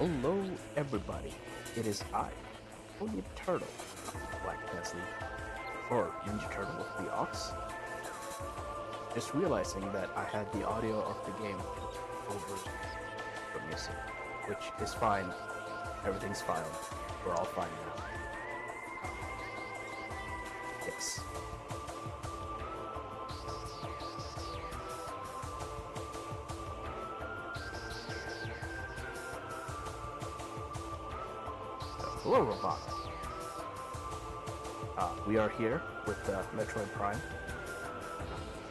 Hello, everybody. It is I, Ninja Turtle, Black Presley, or Ninja Turtle with the Ox. Just realizing that I had the audio of the game over for music, which is fine. Everything's fine. We're all fine now. Yes. Hello, Robot. We are here with Metroid Prime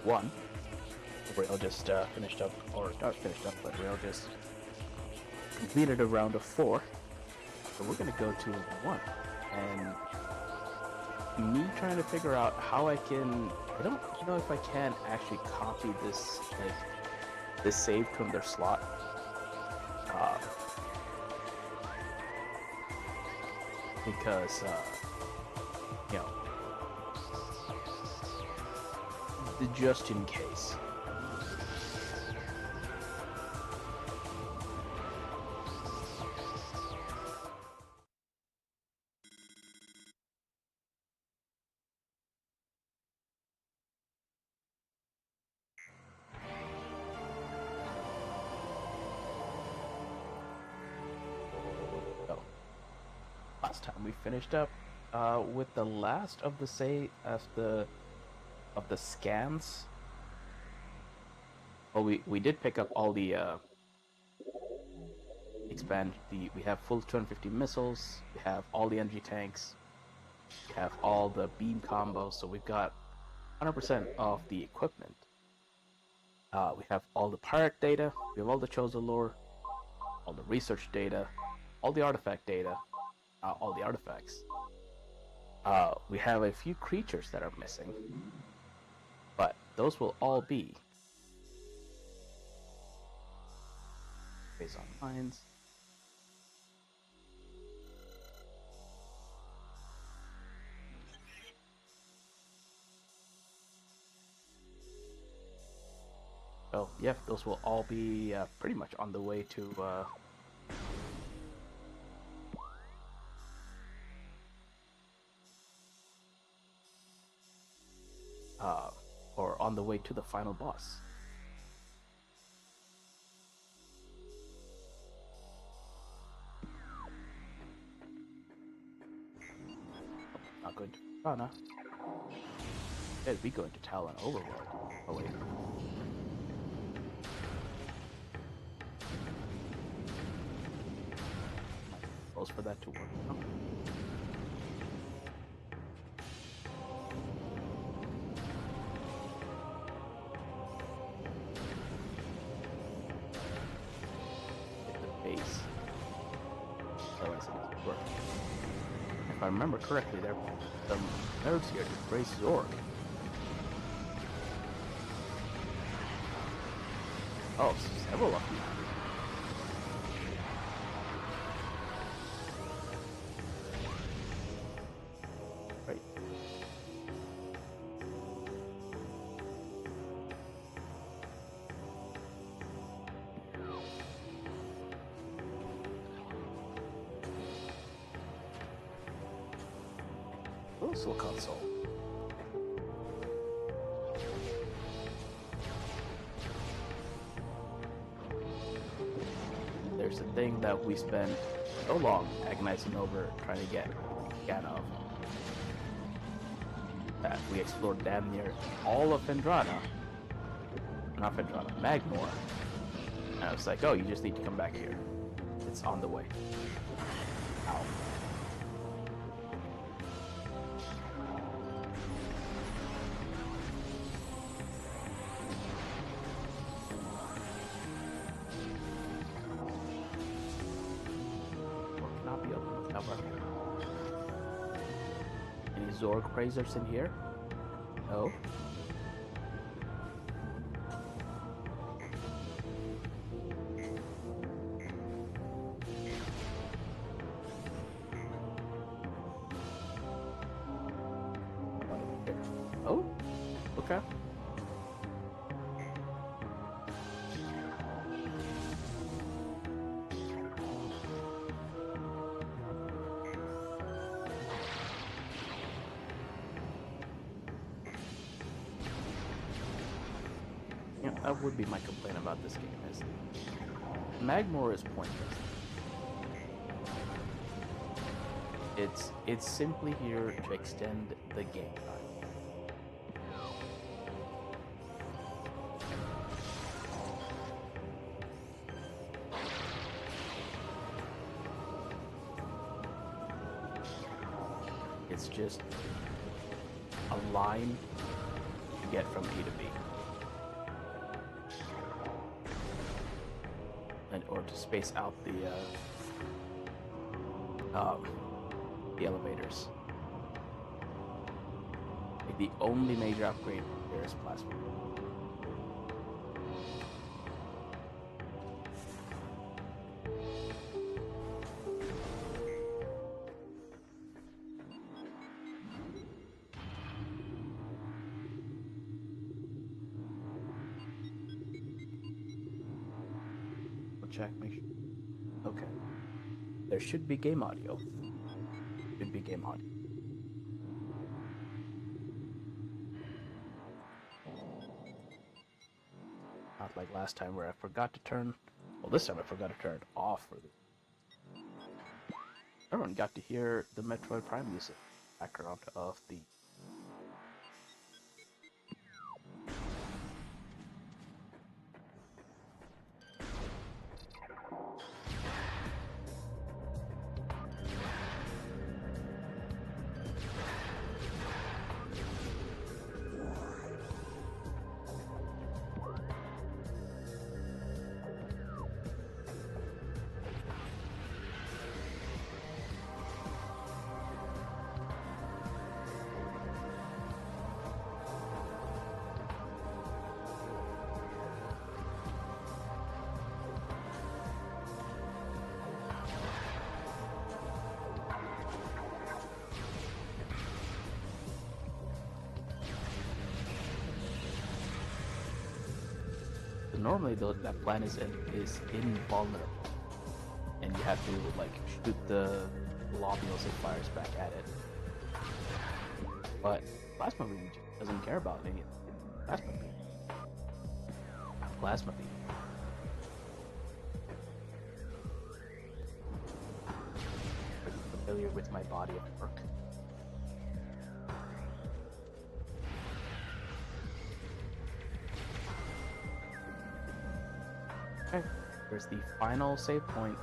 1. Rail just finished up, or not finished up, but Rail just completed a round of 4. So we're gonna go to 1. And me trying to figure out how I don't know if I can actually copy this, this save to their slot. Because, just in case. So, last time we finished up with the last of the scans. Well, we did pick up all the we have full 250 missiles, we have all the energy tanks, we have all the beam combos, so we've got 100% of the equipment. We have all the pirate data, we have all the chosen lore, all the research data, all the artifact data, all the artifacts. We have a few creatures that are missing, but those will all be based on lines. So, yeah, those will all be pretty much on the way to or on the way to the final boss. Not going to Rana. Instead, we going to Talon Overworld. Oh wait. Close for that to work. Oh. Hit the base. Otherwise it doesn't work. If I remember correctly, there are some nerds here to raise Zorg. Oh, several of them. Right. Little console. There's a thing that we spent so long agonizing over trying to get of that we explored damn near all of Phendrana. Not Phendrana, Magmor. And I was like, oh, you just need to come back here. It's on the way. Ow. Any Zorg praisers in here? No? Oh? Okay. that would be my complaint about this game is Magmore is pointless. It's simply here to extend the game time. It's just a line to get from A to B. And, or to space out the elevators. Like the only major upgrade there is plasma. Check, make sure. Okay. There should be game audio. Should be game audio. Not like last time where I forgot to turn. Well, this time I forgot to turn it off for the. Everyone got to hear the Metroid Prime music background of the. Normally, though, that plan is invulnerable, and you have to like shoot the globules it fires back at it. But plasma beam doesn't care about any plasma beam. Plasma beam. I'm familiar with my body of work. Okay, there's the final save point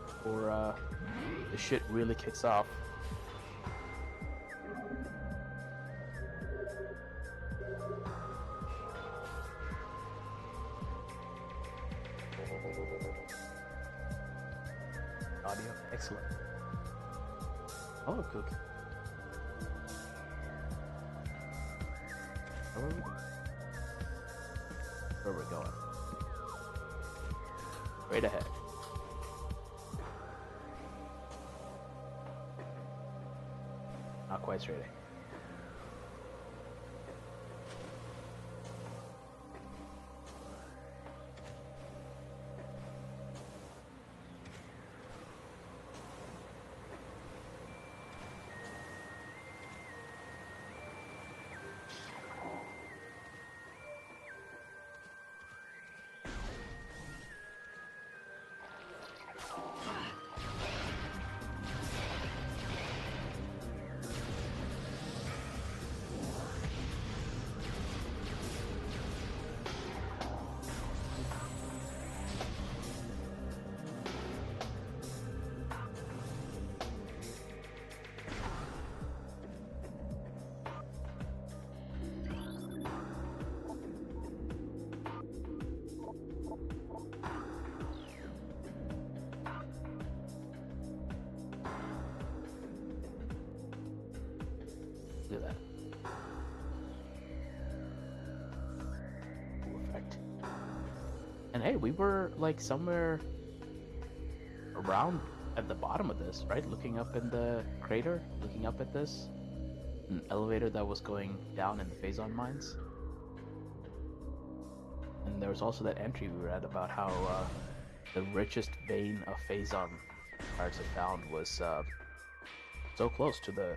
before the shit really kicks off. Audio, excellent. Hello, Cookie. Where are we going? Right ahead. Not quite straight ahead. Look at that. Cool effect. And hey, we were like somewhere around at the bottom of this, right? Looking up in the crater, looking up at this. An elevator that was going down in the Phazon mines. And there was also that entry we read about how the richest vein of Phazon cards I found was so close to the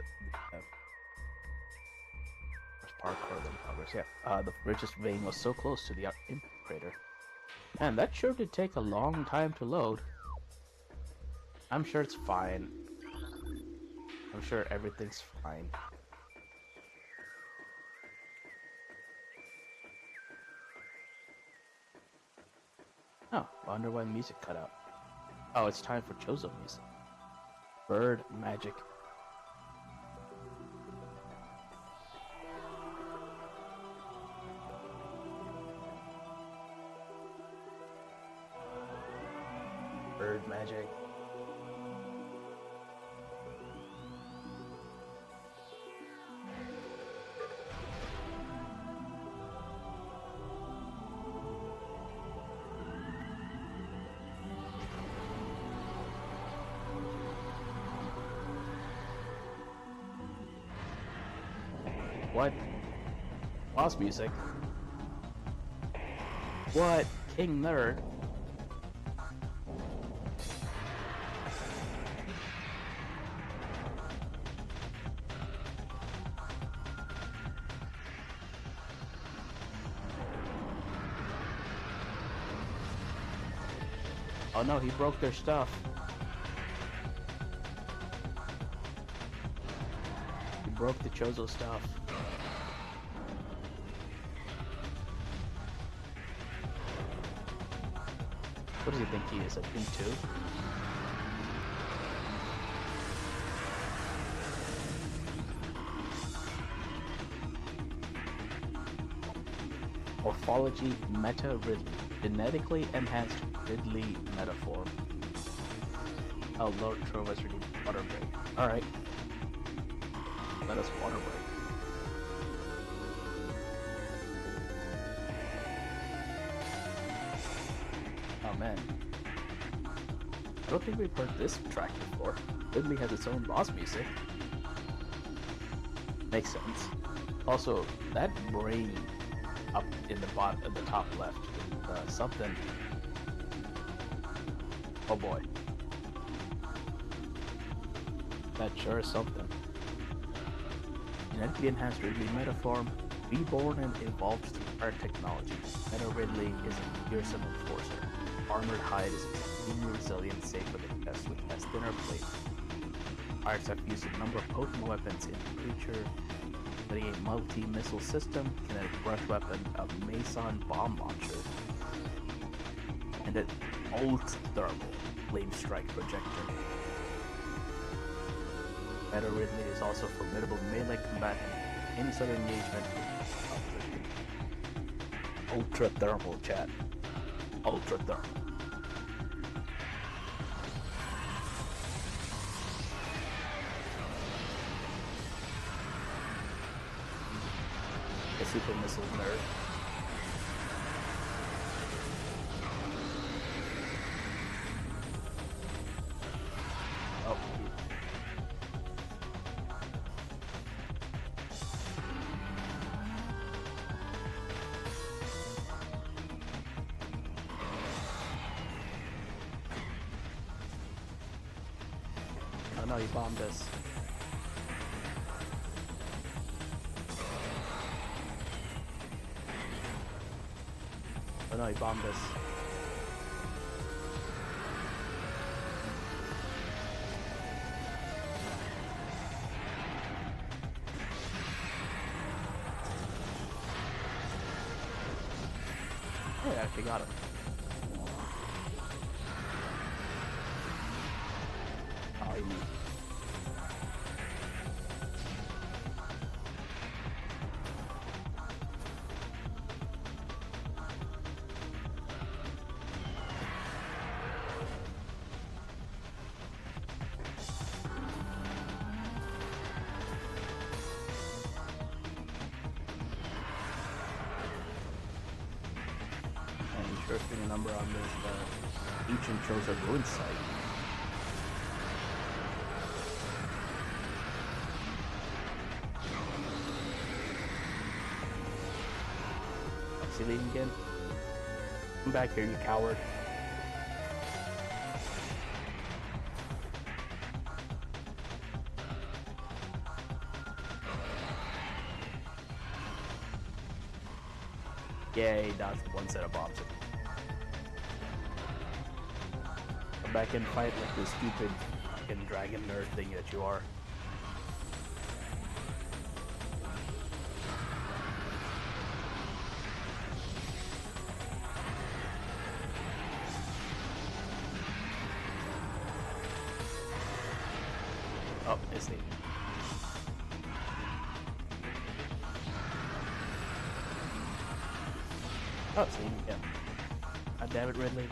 parkour than progress. Yeah, the richest vein was so close to the crater. Man, that sure did take a long time to load. I'm sure it's fine. I'm sure everything's fine. Oh, I wonder why the music cut out. Oh, it's time for Chozo music. Bird magic. Bird magic. What? Boss music? What? King Nerd? Oh no, he broke their stuff. He broke the Chozo stuff. What does he think he is, a B2? Morphology Meta Ridley. Genetically enhanced Ridley metaform. Oh, Lord Trovus redeemed water break. Alright. Let us water break. Oh man. I don't think we've heard this track before. Ridley has its own boss music. Makes sense. Also, that brain up in the bottom, at the top left, something. Oh boy. That sure is something. Genetically enhanced Ridley metaform, reborn and evolved through our technology. Meta Ridley is a fearsome enforcer. Armored hide is extremely resilient, safe for the test with less thinner plate. Pirates have used a number of potent weapons in the creature, including a multi-missile system, kinetic breath weapon, a Mason bomb launcher, and an ult-thermal flame strike projector. Meta Ridley is also formidable melee combatant in any sort of engagement with opposition. Ultra-thermal, chat. Ultra-thermal. A super missile nerd. Oh. Oh no, he bombed us. Oh no, he bombed us. Oh, I actually got him. Oh, he moved. Interesting number on this ancient Chozo ruin site. See that again? Come back here, you coward. Yay, dodged one set of bombs. Come back and fight like the stupid fucking dragon nerd thing that you are. Oh, it's neat. Oh, see, yeah. God damn it, Ridley.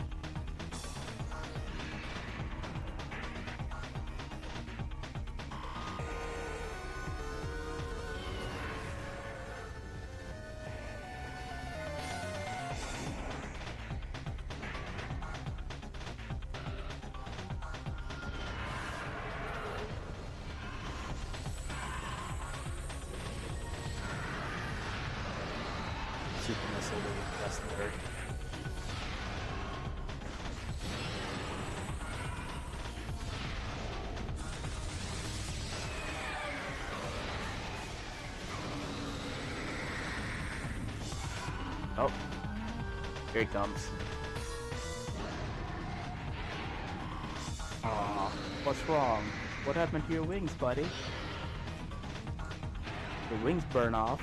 Super missile to less than third. Oh, here he comes. Aw, what's wrong? What happened to your wings, buddy? Your wings burn off.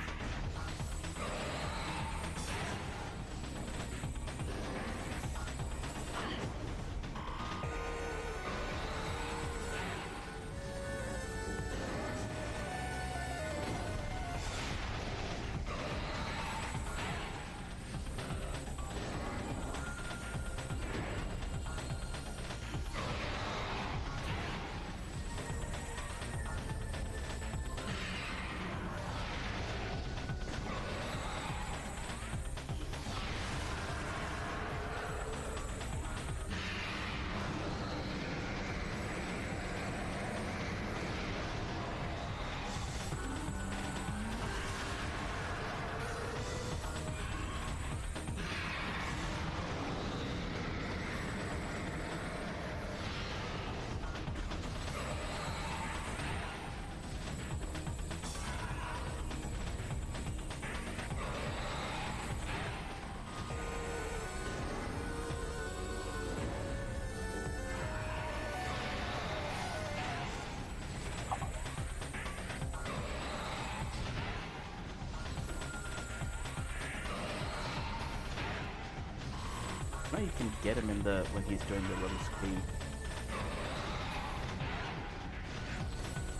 Now you can get him in the when he's doing the little screen,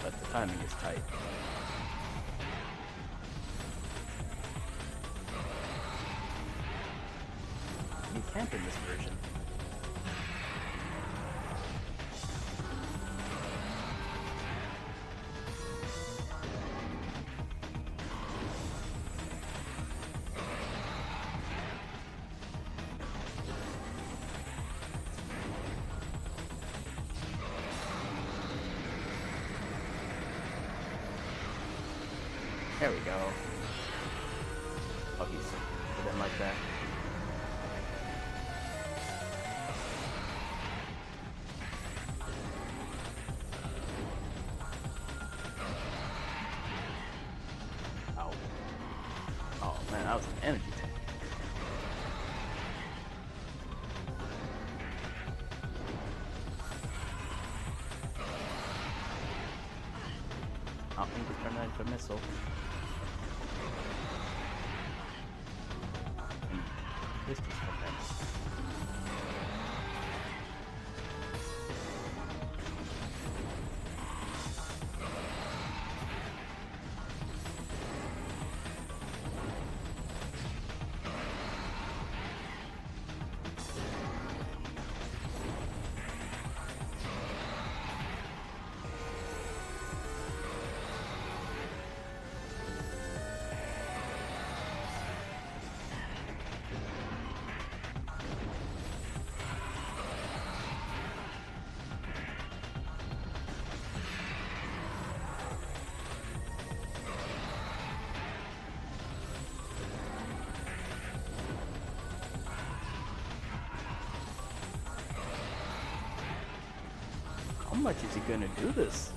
but the timing is tight. You can't in this version. There we go. Oh, he didn't like that. Ow. Oh man, that was an energy tank. I think we turned that into a missile. This just okay. How much is he gonna do this?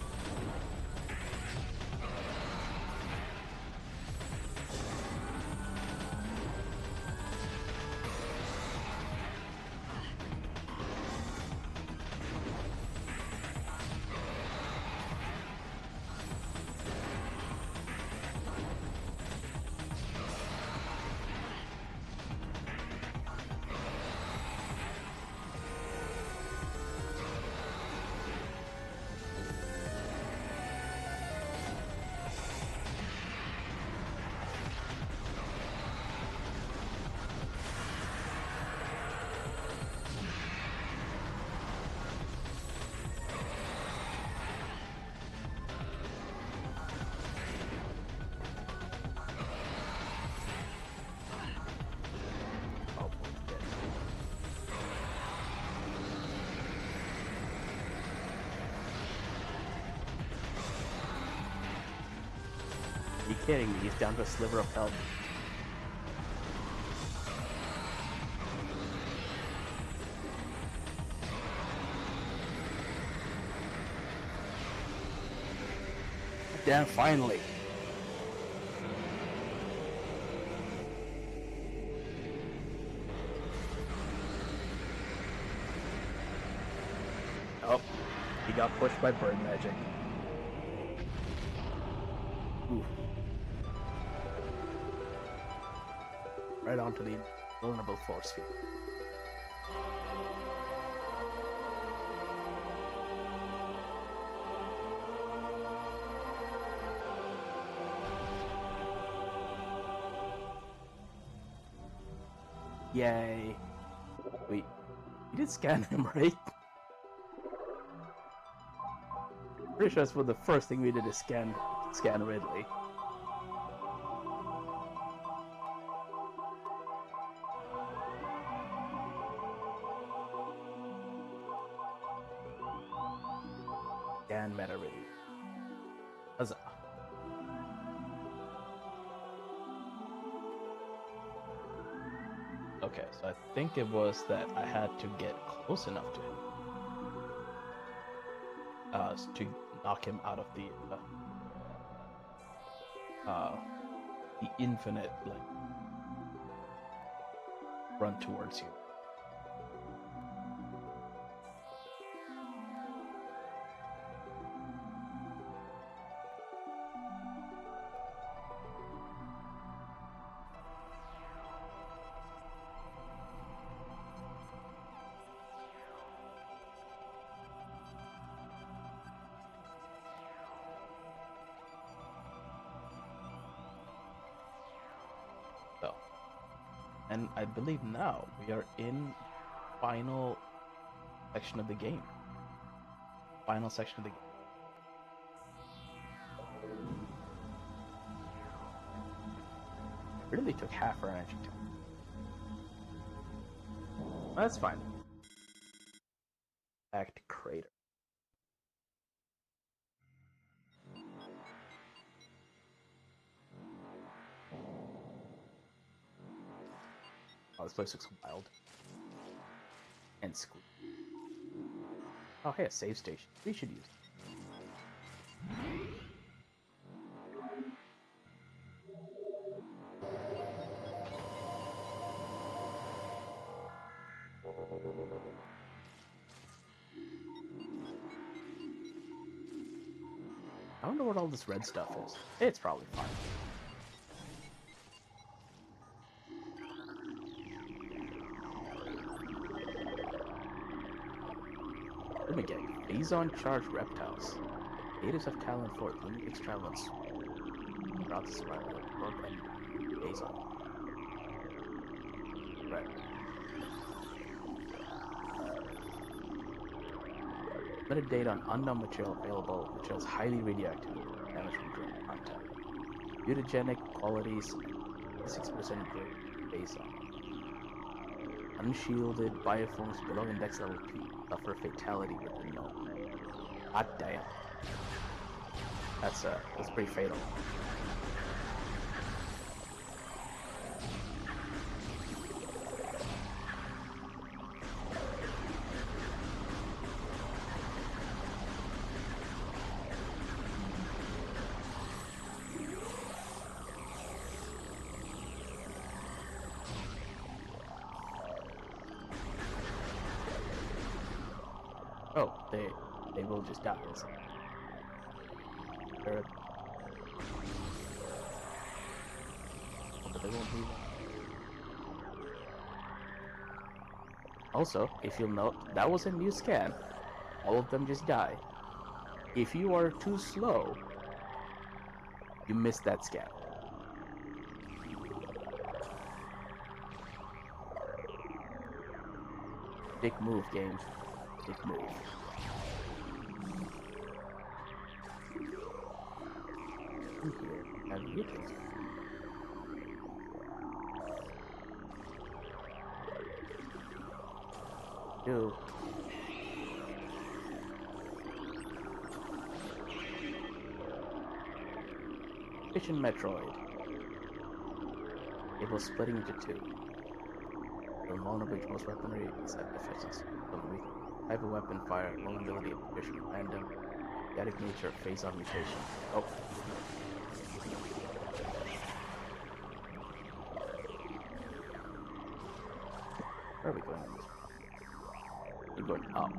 You kidding me? He's down to a sliver of health. Damn, finally. Oh, he got pushed by bird magic. Ooh. Right onto the vulnerable force field. Yay. Wait, you did scan him, right? Pretty sure that's what the first thing we did is scan Ridley. Scan Meta Ridley. Huzzah. Okay, so I think it was that I had to get close enough to him to knock him out of the infinite run towards you. So, and I believe now we are in final section of the game. Final section of the game. Really took half our energy time. That's fine. Back to Crater. Oh, this place looks wild. And squeak. Oh, hey, a save station. We should use it. I don't know what all this red stuff is. It's probably fine. Let me get Phazon charged reptiles. Natives have talent for Lunatics travelers. Throughout the survival of Orb and Phazon. Right. Limited data on unknown material available. Material is highly radioactive. Damage from direct contact. Mutagenic qualities. 6% grade. Phazon. Unshielded bioforms below index level P suffer fatality with the no. God damn. That's pretty fatal. Oh, they will just die. But they won't be. Also, if you'll note, that was a new scan. All of them just die. If you are too slow, you miss that scan. Big move, game. Big move. Here, have mutants. Do. Fish in Metroid. It was splitting into two. The vulnerable to most weaponry except efficiency. From weak type of weapon fire, vulnerability of fish random, static nature, phase-on mutation. Oh. Where are we going on this? We're going up.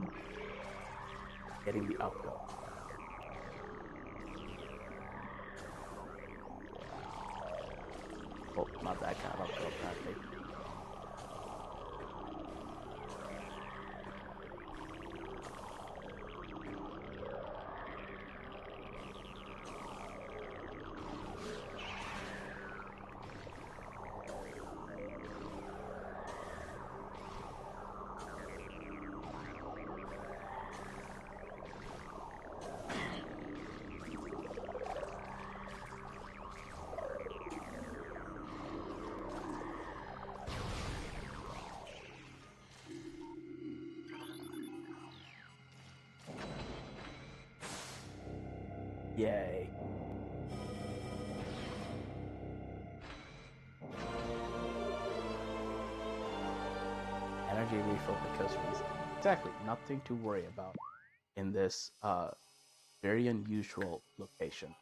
Getting the up go. Oh, not that kind of uphill, apparently. Yay. Energy refill because reason. Exactly, nothing to worry about in this very unusual location.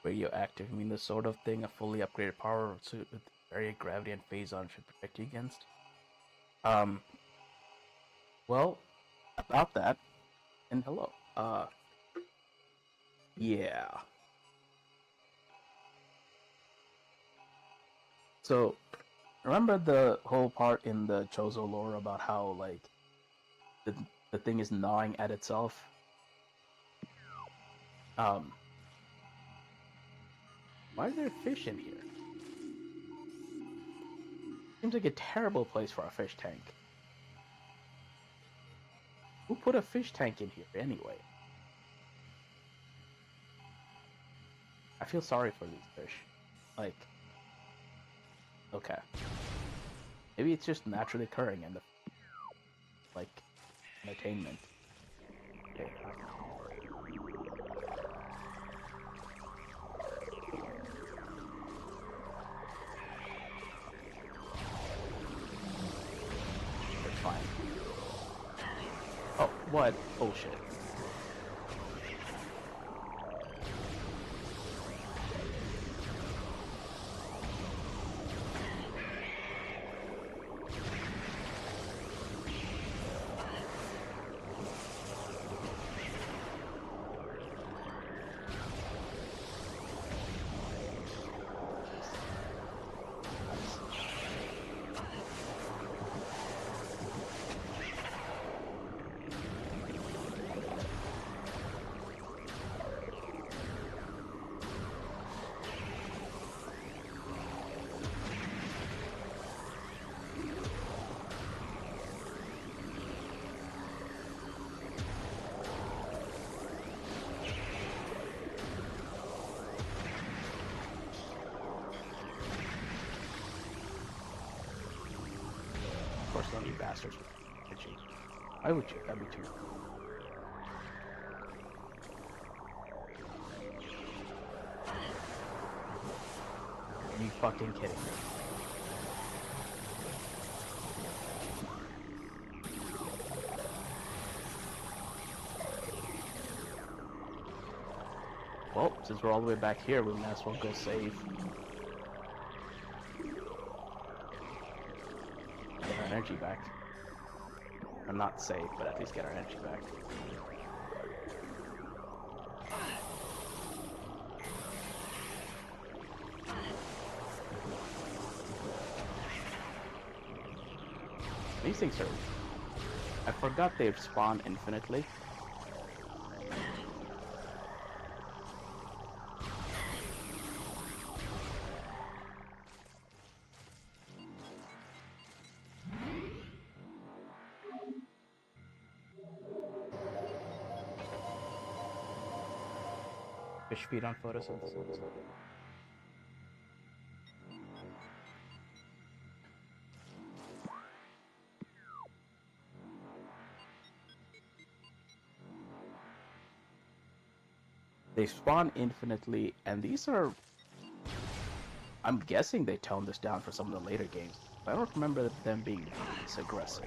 Radioactive, I mean the sort of thing a fully upgraded power suit with very gravity and phase-on should protect you against. Well, about that, and hello. Yeah. So, remember the whole part in the Chozo lore about how, like, the thing is gnawing at itself? Why are there fish in here? Seems like a terrible place for a fish tank. Who put a fish tank in here anyway? I feel sorry for these fish. Like, okay. Maybe it's just naturally occurring in the, like, entertainment. Okay. They're fine. Oh, what? Oh shit. Of course, none of you bastards would cheat. Why would you? That'd be too. Are you fucking kidding me? Well, since we're all the way back here, we might as well go save. Get our energy back. Or not save, but at least get our energy back. These things are... I forgot they spawn infinitely. Fish feed on photosynthesis. They spawn infinitely, and these are... I'm guessing they toned this down for some of the later games. I don't remember them being this aggressive.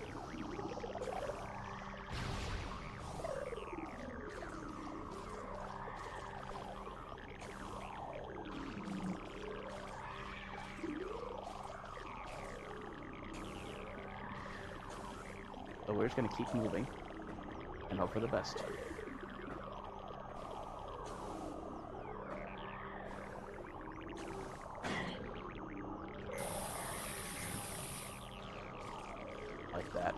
So we're just gonna keep moving and hope for the best. Like that.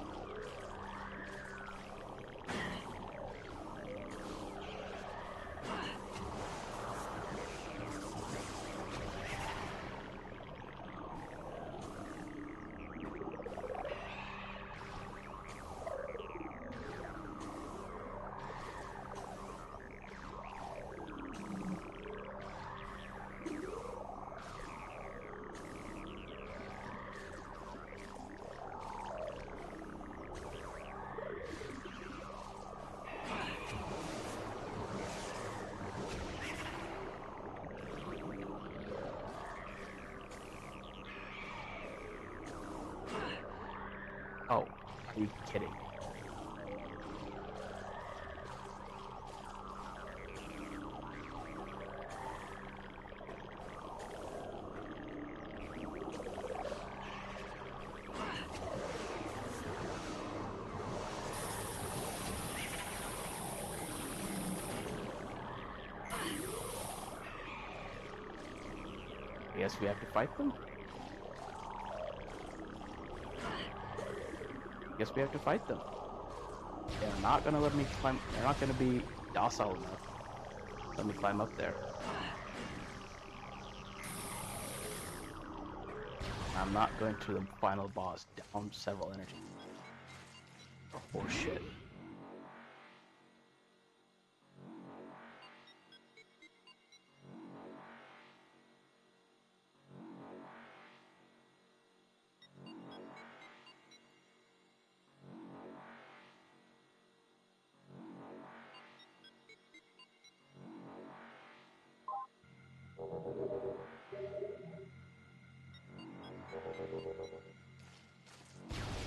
Oh, are you kidding me? I guess we have to fight them? Guess we have to fight them. They're not gonna let me climb. They're not gonna be docile enough. Let me climb up there. I'm not going to the final boss down several energy. Oh shit.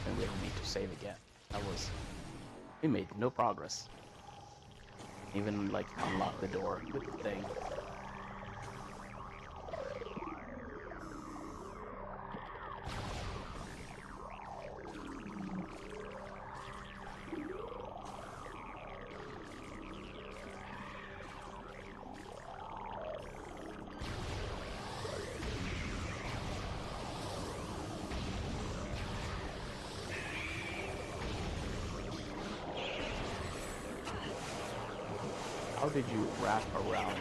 And we need to save again. We made no progress. Even like unlock the door with the thing. How did you wrap around?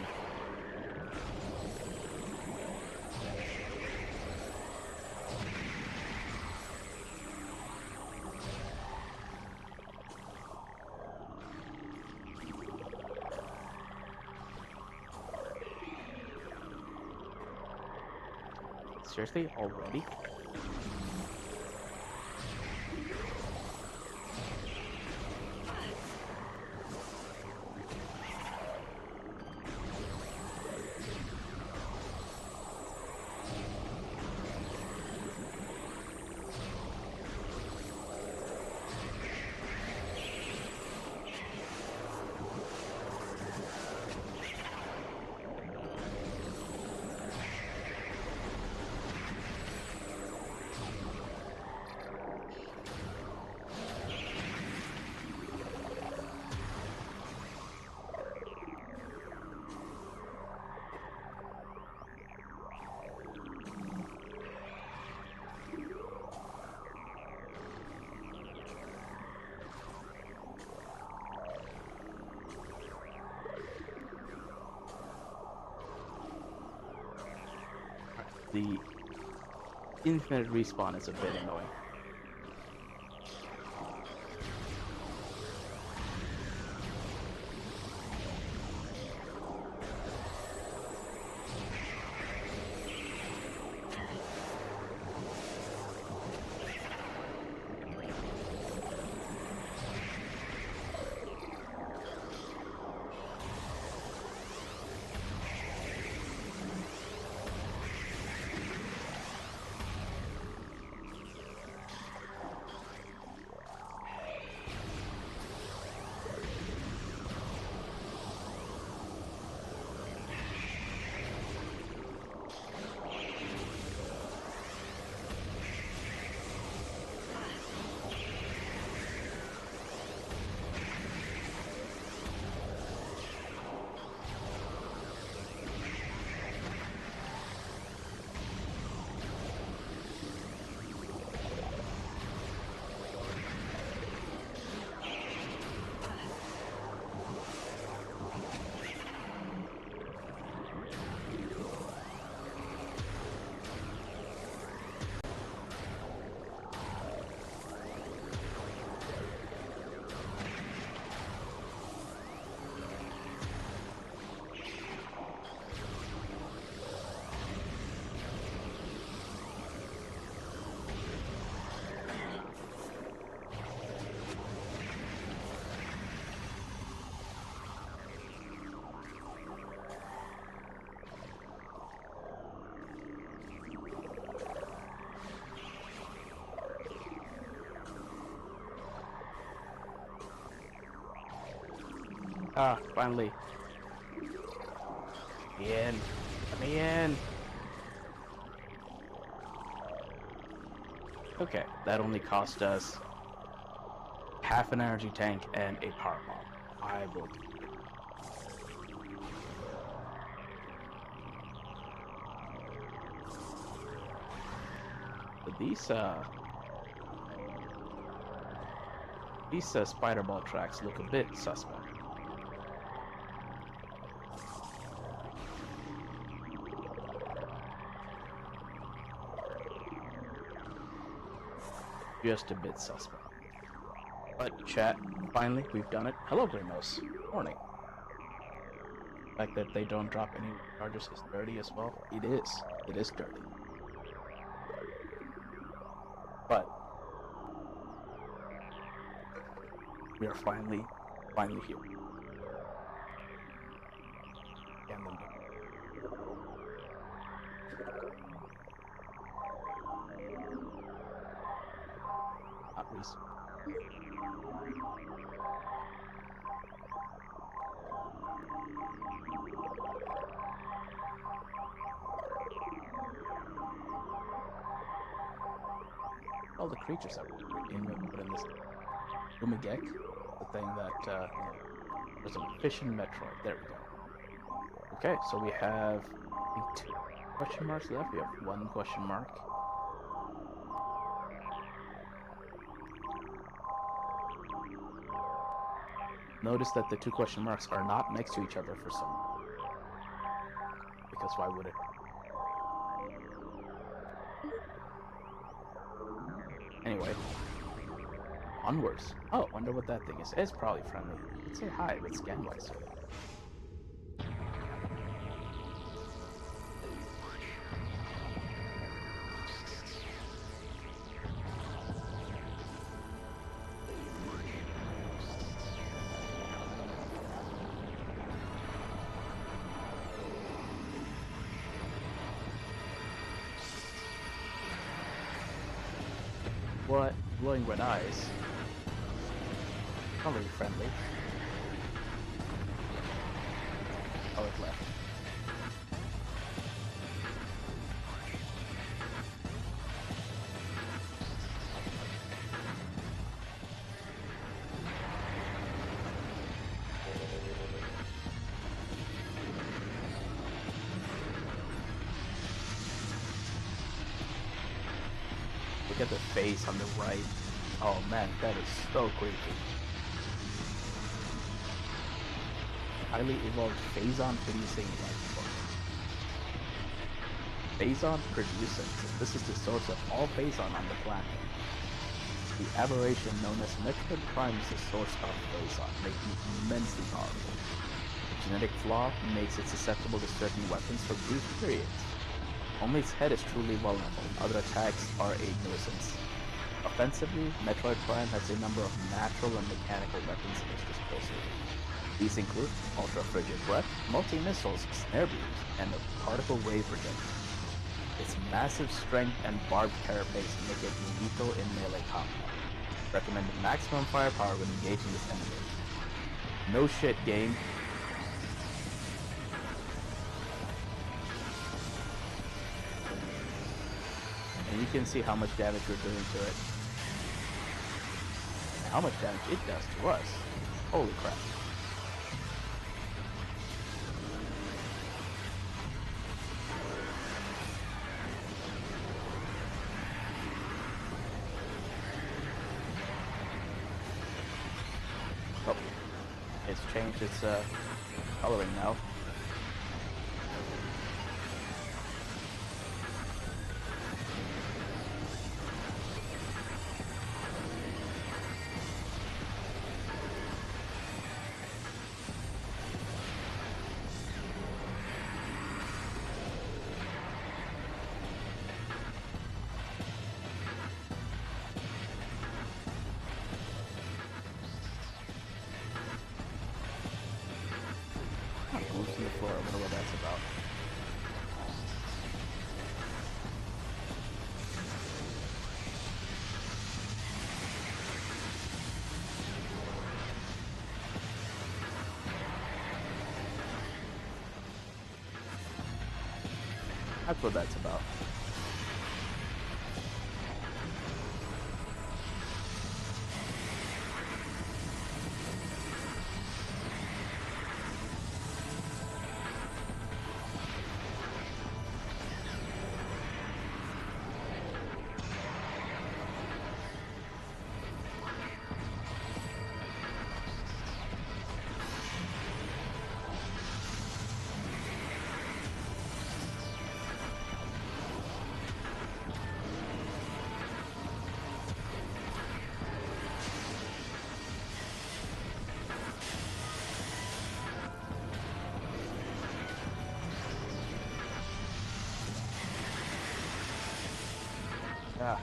Seriously? Already? The infinite respawn is a bit annoying. Ah, finally. Let me in. Let me in. Okay, that only cost us half an energy tank and a power bomb. I will. But these spider ball tracks look a bit suspect. Just a bit suspect. But chat, finally, we've done it. Hello, Grimos. Morning. The fact that they don't drop any charges is dirty as well. It is. It is dirty. But we are finally here. And then not least. All the creatures that were put in this Umigek, the thing that there's a fish in Metroid. There we go. Okay, so we have I think 2 question marks left. We have 1 question mark. Notice that the 2 question marks are not next to each other for some reason. Because why would it? Anyway, onwards. Oh, wonder what that thing is. It's probably friendly. Let's say hi with Scanwise. What? Glowing red eyes. Not really friendly. Oh, it left. Look at the face on the right. Oh man, that is so creepy. Highly evolved Phazon producing life form. Phazon producing. This is the source of all Phazon on the planet. The aberration known as Metroid Prime is the source of Phazon, making it immensely powerful. The genetic flaw makes it susceptible to certain weapons for brief periods. Only its head is truly vulnerable, other attacks are a nuisance. Offensively, Metroid Prime has a number of natural and mechanical weapons at its disposal. These include Ultra Frigid Breath, multi-missiles, snare beams, and a particle wave projectile. Its massive strength and barbed carapace make it lethal in melee combat. Recommended maximum firepower when engaging this enemy. No shit, game. And you can see how much damage we're doing to it. And how much damage it does to us. Holy crap. Oh, it's changed its coloring now. Moves to the floor. I wonder what that's about. That's what that's about. Yeah.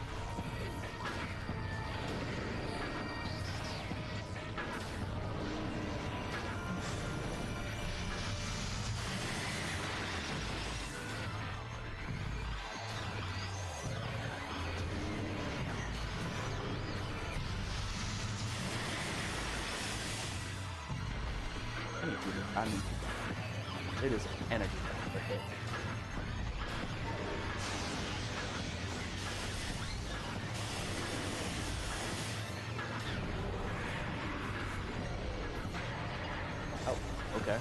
I mean, it is an energy for hit. Oh, okay.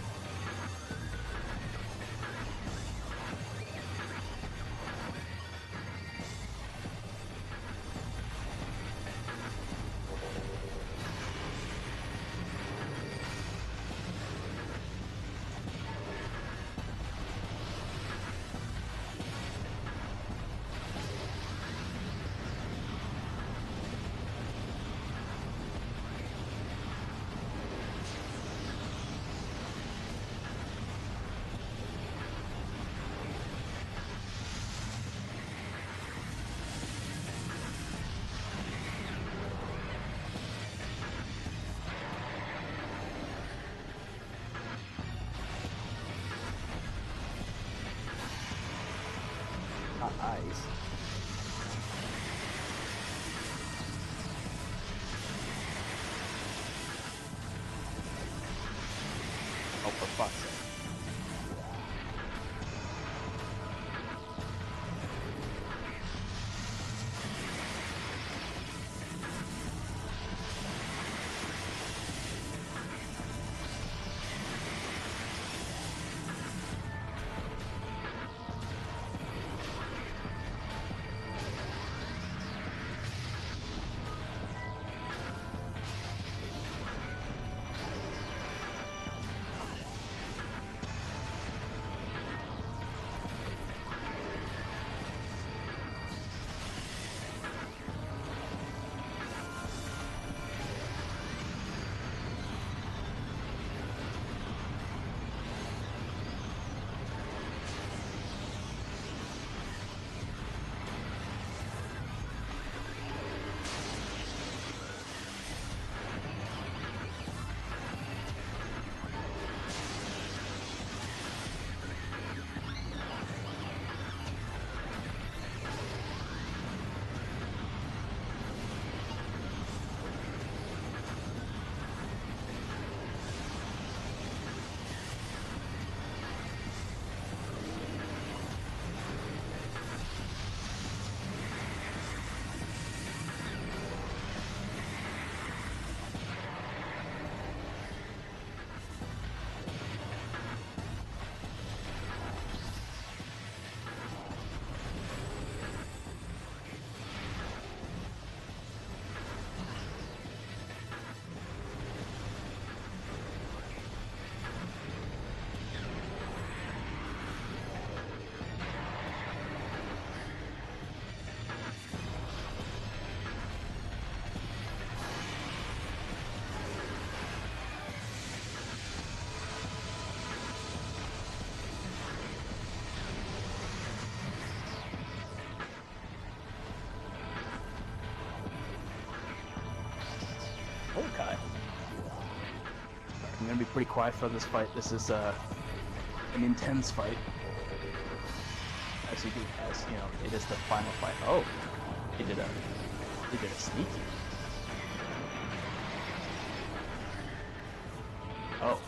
Eyes. Oh, for fuck's sake. Okay. I'm gonna be pretty quiet for this fight. This is an intense fight. As you know, it is the final fight. Oh, he did a sneaky. Oh.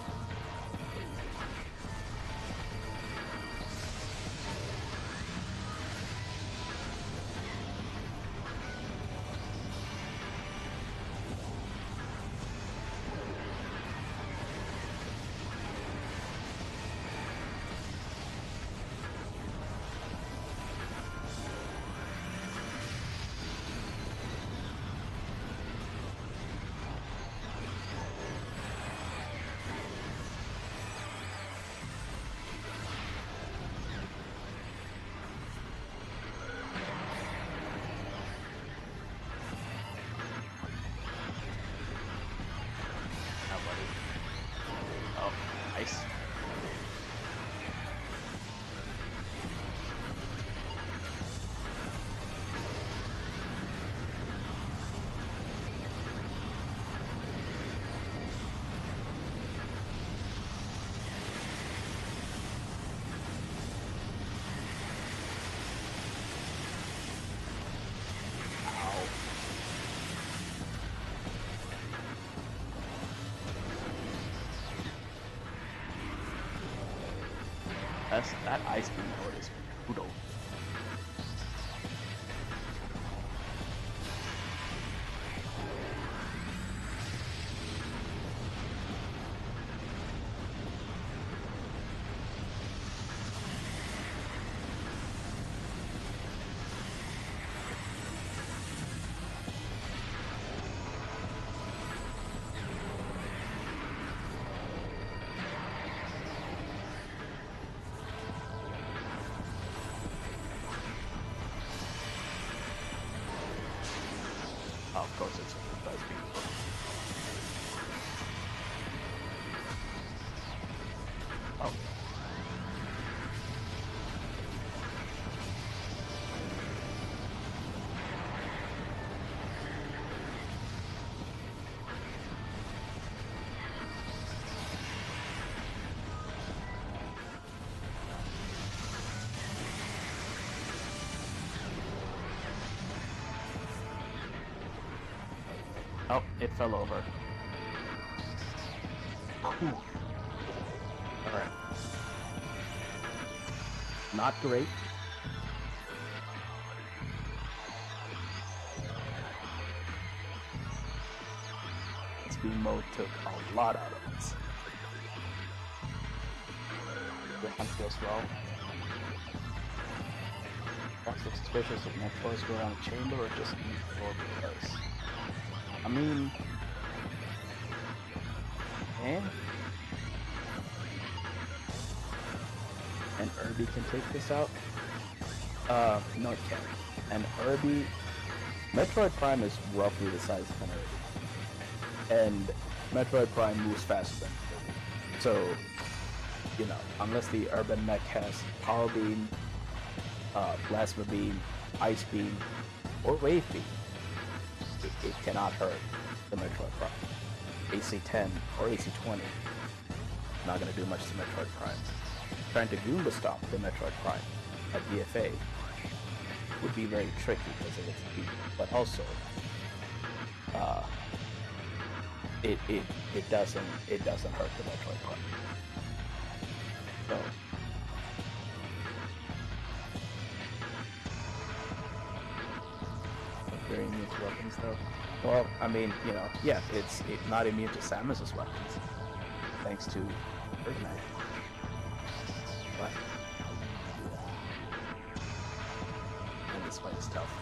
that ice beam mode is brutal. Oh, of course it's ice beam mode. Oh. Oh, it fell over. Alright. Not great. Speed mode took a lot out of us. The hunt goes well. What's suspicious if Metroids go around a chamber or just eat floor because? I mean, and Irby can take this out. No, it can't. And Irby, Metroid Prime is roughly the size of an Irby, and Metroid Prime moves faster than Irby. So, you know, unless the Urban Mech has Power Beam, Plasma Beam, Ice Beam, or Wave Beam, it cannot hurt the Metroid Prime. AC-10 or AC-20 not going to do much to Metroid Prime. Trying to Goomba stop the Metroid Prime at DFA would be very tricky because of its speed, but also it doesn't hurt the Metroid Prime. So very immune to weapons though. Well, I mean, you know, yeah, it's not immune to Samus's weapons, thanks to Earthknight. But and this fight is tough.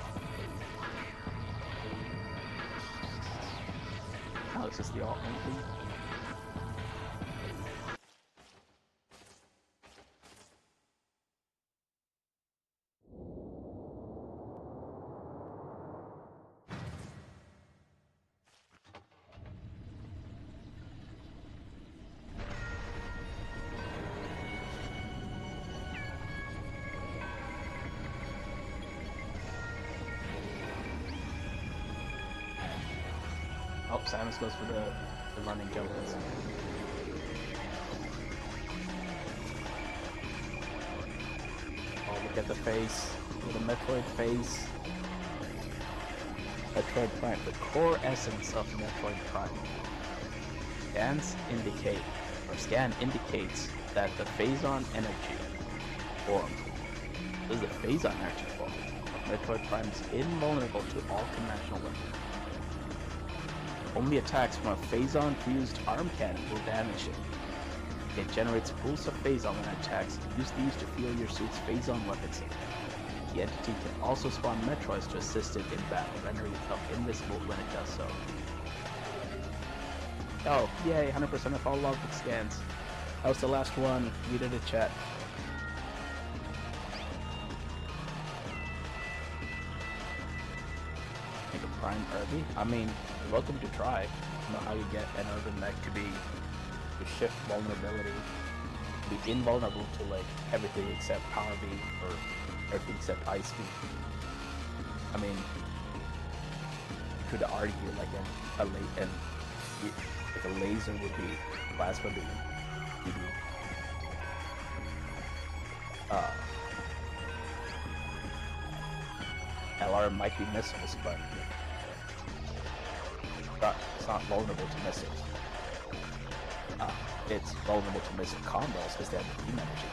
Oh, this is the alt thing. Oh, Samus goes for the running jump. Oh, look at the face. Look at the Metroid face. Metroid Prime, the core essence of Metroid Prime. Scan indicates that the phase-on energy form. This is the phase-on energy form of Metroid Prime is invulnerable to all conventional weapons. Only attacks from a phase-on fused arm cannon will damage it. It generates pools of phase-on when it attacks. Use these to fuel your suit's phase-on weapon system. The entity can also spawn Metroids to assist it in battle, rendering itself invisible when it does so. Oh, yay, 100% of all logbook scans. That was the last one. We did it, chat. Make a Prime Irby? I mean, you're welcome to try. I don't know how you get an Urban Mech to shift vulnerability, to be invulnerable to like everything except Power Beam or everything except Ice Beam. I mean, you could argue like a laser would be Plasma Beam. LR might be missiles, but it's not vulnerable to missiles. It's vulnerable to missile combos because they have the beam energy.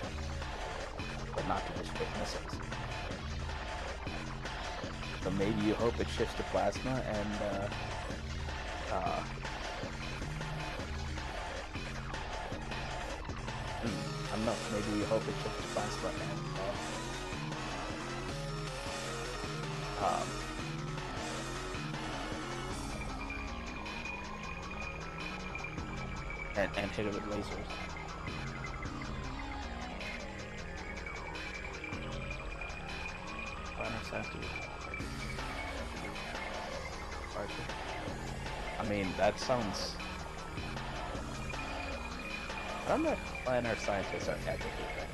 but not to restrict missiles. So maybe you hope it shifts to plasma and I don't know, maybe you hope it shifts to plasma and hit it with lasers. I mean, that sounds... I don't know if planar scientists are technically right.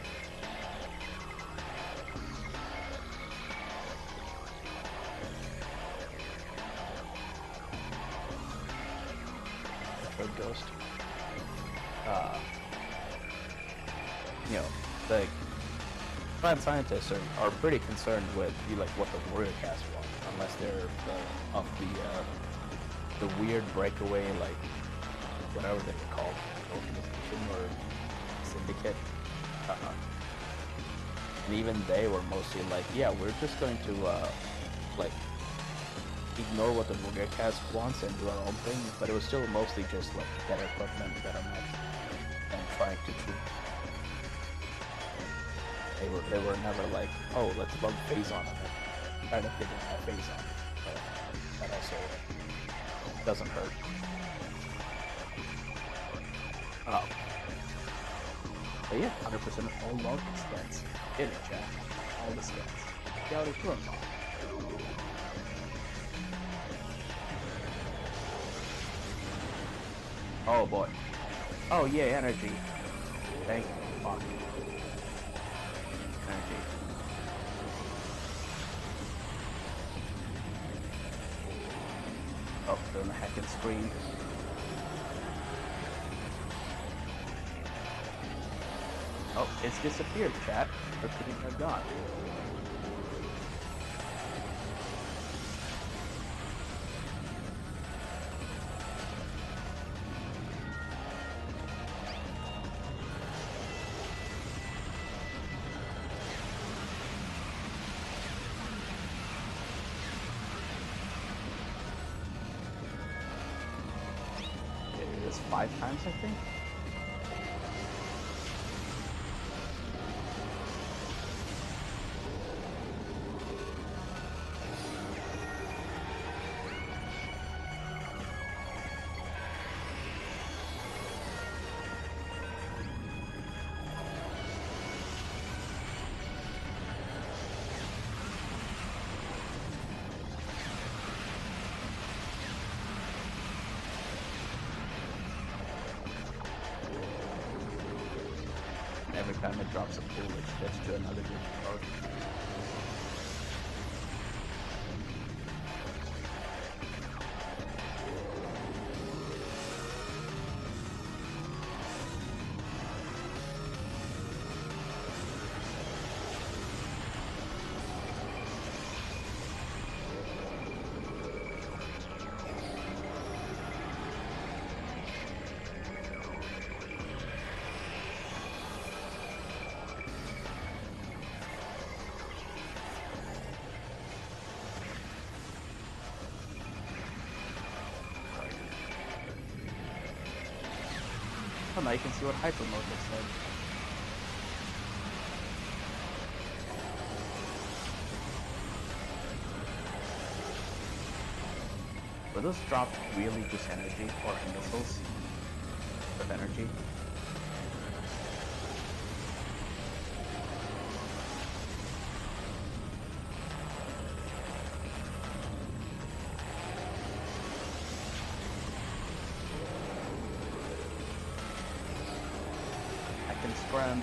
Metroid Ghost. You know, the planar scientists are pretty concerned with like what the warrior cast want, unless they're of the weird breakaway, like whatever they were called, organization or syndicate. And even they were mostly like, yeah, we're just going to like ignore what the warrior cast wants and do our own thing. But it was still mostly just like better equipment, better mechs, and trying to tweak. They were never like, oh, let's bug phase on it. Kind of didn't have phase on it. But that also doesn't hurt. But yeah, 100% of all login scans. Hit it, chat. All the scans. See how they feel. Oh boy. Oh yeah, energy. Thank you. Fuck. Energy. Oh, doing the hacking screen. Oh, it's disappeared, chat. Or could it have gone? It was 5 times, I think. Every time it drops a pool, it gets to another good card. Oh, now you can see what hyper mode looks like. Were those drops really just energy or missiles of energy? Scram.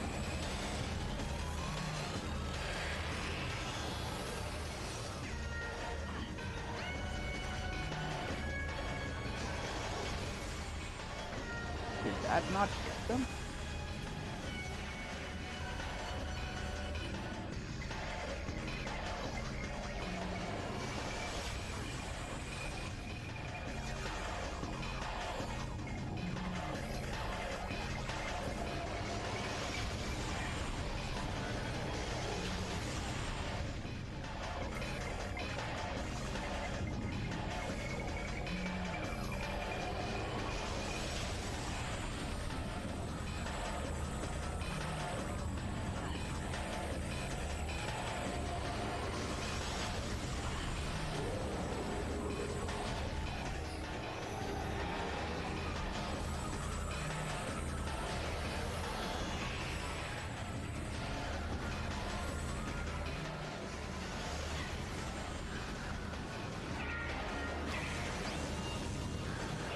Did that not get them?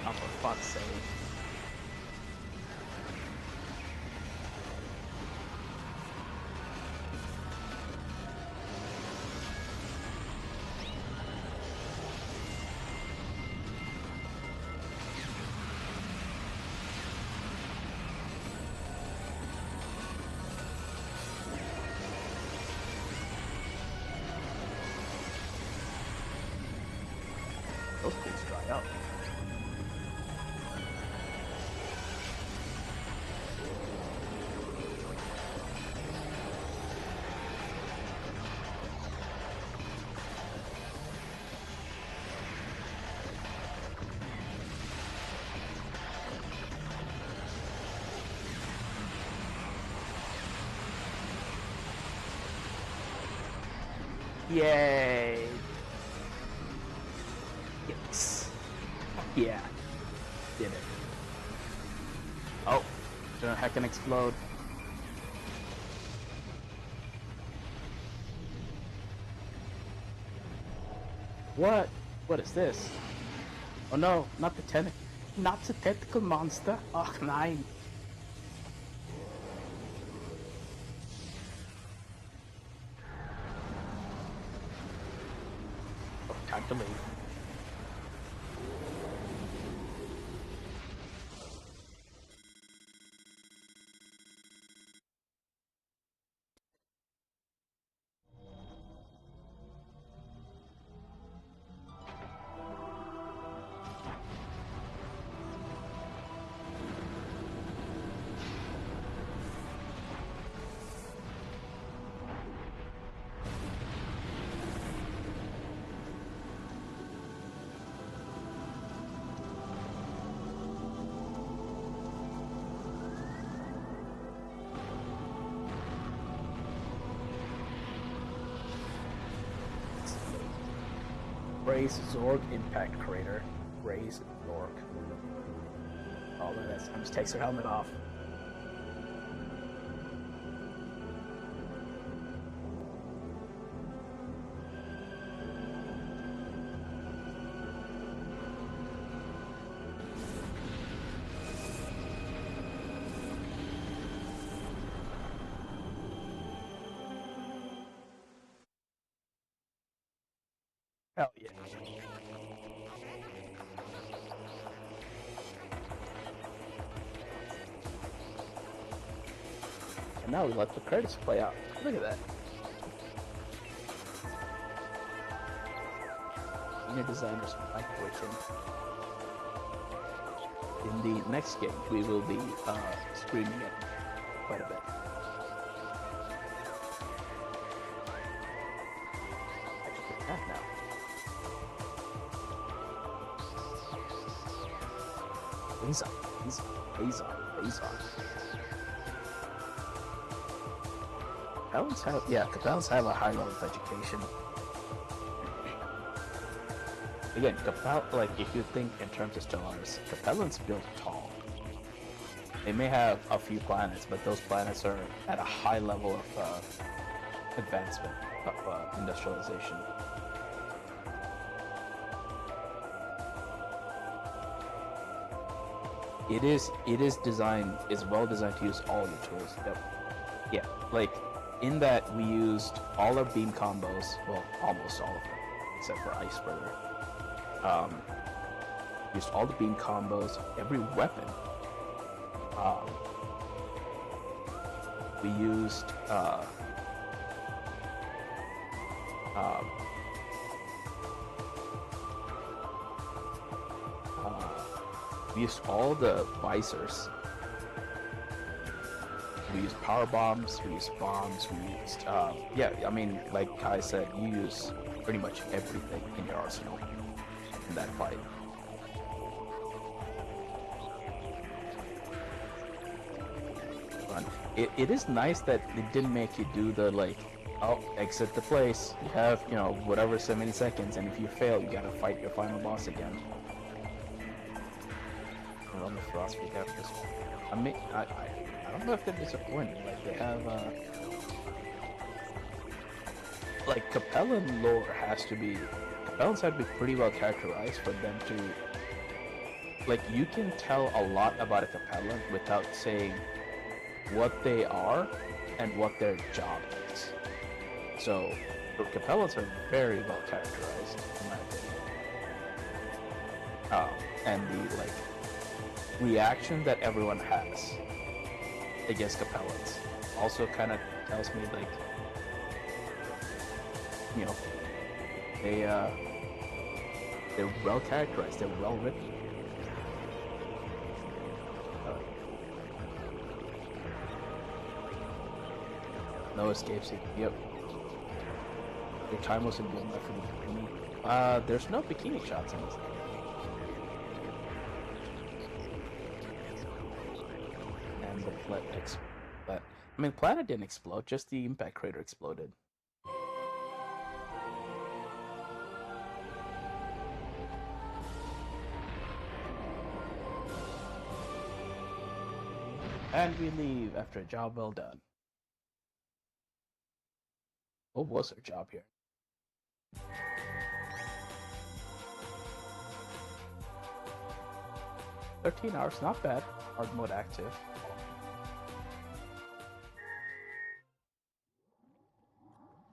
Oh, for fuck's sake. Those pools dry up. Yay! Yes. Yeah. Did it. Oh, the heck can explode. What? What is this? Oh no, not the tentacle monster. Oh nein. Oh, time to leave. Raise Zorg Impact Crater. Raise Zorg. Oh, look at this. Just takes her helmet off. Hell yeah. And now we let the credits play out. Look at that. Senior designers Mike Wickham. In the next game, we will be streaming it quite a bit. Actually, that now. Azon. Capellans have a high level of education. Again, if you think in terms of Stellaris, Capellans built tall. They may have a few planets, but those planets are at a high level of advancement, of industrialization. It is well designed to use all the tools. Yeah, like in that we used all our beam combos, well, almost all of them, except for Ice Brother. Used all the beam combos, every weapon. We used we used all the visors. We used power bombs, we used bombs, we used, I mean, like Kai said, you use pretty much everything in your arsenal in that fight. It is nice that it didn't make you do the, like, oh, exit the place, you have, whatever, so many seconds, and if you fail, you gotta fight your final boss again. On the Frost we have this one. I mean, I don't know if they're disappointed. Like they have, like Capellan lore has to be. Capellans have to be pretty well characterized for them to like you can tell a lot about a Capellan without saying what they are and what their job is. So Capellans are very well characterized, in my opinion. And the like reaction that everyone has against Capellans also kind of tells me like, you know, they they're well characterized, they're well written. No escape seeking. Yep. Your time wasn't good enough for the bikini. There's no bikini shots in this game. And the planet didn't explode, just the impact crater exploded. And we leave after a job well done. What was our job here? 13 hours, not bad. Hard mode active.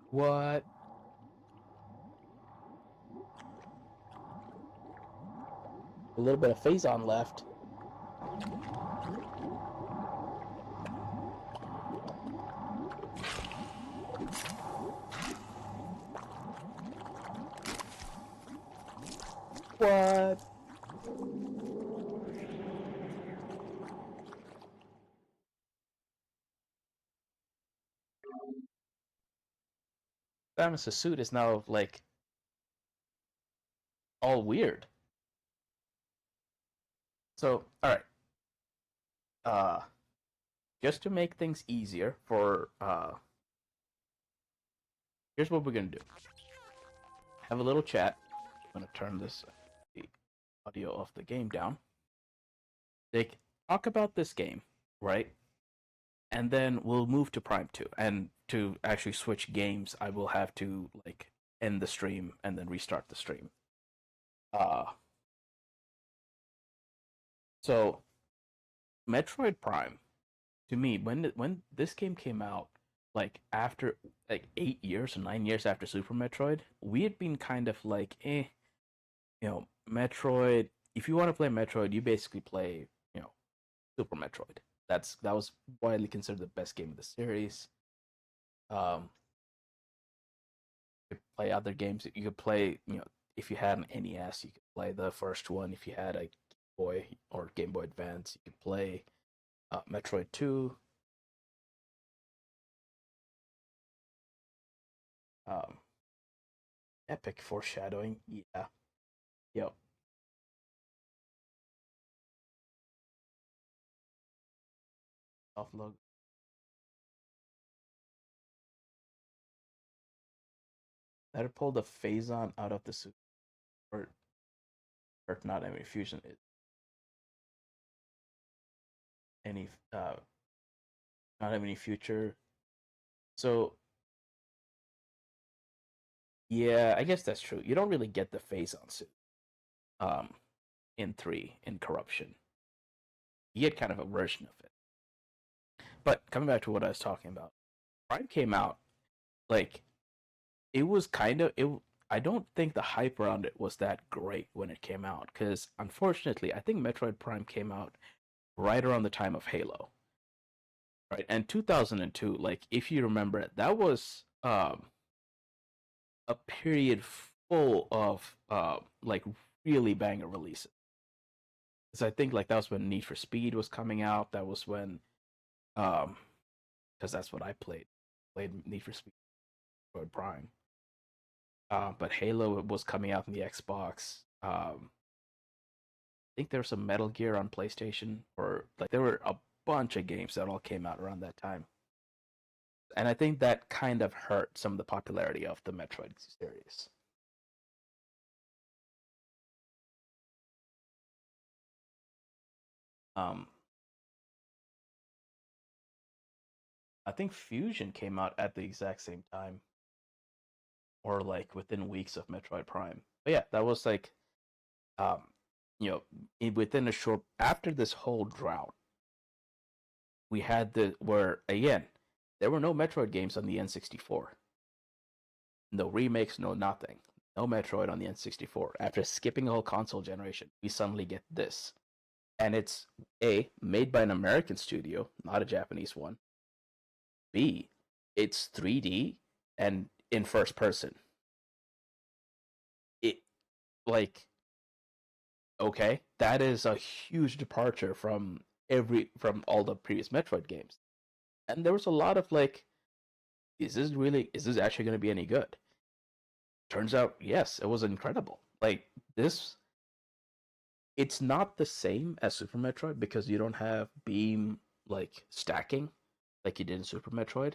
What? A little bit of phase on left. What? Samus's suit is now like all weird. So, all right. Just to make things easier for here's what we're gonna do. Have a little chat. I'm gonna turn the audio of the game down. Like, talk about this game, right? And then we'll move to Prime 2. And to actually switch games, I will have to like end the stream and then restart the stream. So Metroid Prime, to me, when this game came out, like after like 8 years or 9 years after Super Metroid, we had been kind of like, Metroid. If you want to play Metroid, you basically play, Super Metroid. That was widely considered the best game of the series. Um, you could play other games. You could play, if you had an NES, you could play the first one. If you had a Game Boy or Game Boy Advance, you could play Metroid 2. Um, epic foreshadowing. Yeah. Yep. Offload. Better pull the Phazon out of the suit. Or not any fusion. Any not have any future. So yeah, I guess that's true. You don't really get the Phazon suit. Um, in 3 in Corruption, you get kind of a version of it. But coming back to what I was talking about, Prime came out like it was kind of it. I don't think the hype around it was that great when it came out because unfortunately, I think Metroid Prime came out right around the time of Halo, right? And 2002, like if you remember it, that was a period full of like really banger releases. Because I think like that was when Need for Speed was coming out. That was when because that's what I played Need for Speed Prime. But Halo was coming out on the Xbox. I think there was some Metal Gear on PlayStation, or like there were a bunch of games that all came out around that time. And I think that kind of hurt some of the popularity of the Metroid series. Um, I think Fusion came out at the exact same time, or like within weeks of Metroid Prime. But yeah, that was like, um, you know, within a short after this whole drought, we had the where again there were no Metroid games on the N64. No remakes, no nothing. No Metroid on the N64. After skipping a whole console generation, we suddenly get this. And it's A, made by an American studio, not a Japanese one. B, it's 3D and in first person. It like okay, that is a huge departure from all the previous Metroid games. And there was a lot of like, is this actually going to be any good? Turns out, yes, it was incredible. Like this, it's not the same as Super Metroid because you don't have beam like stacking like you did in Super Metroid.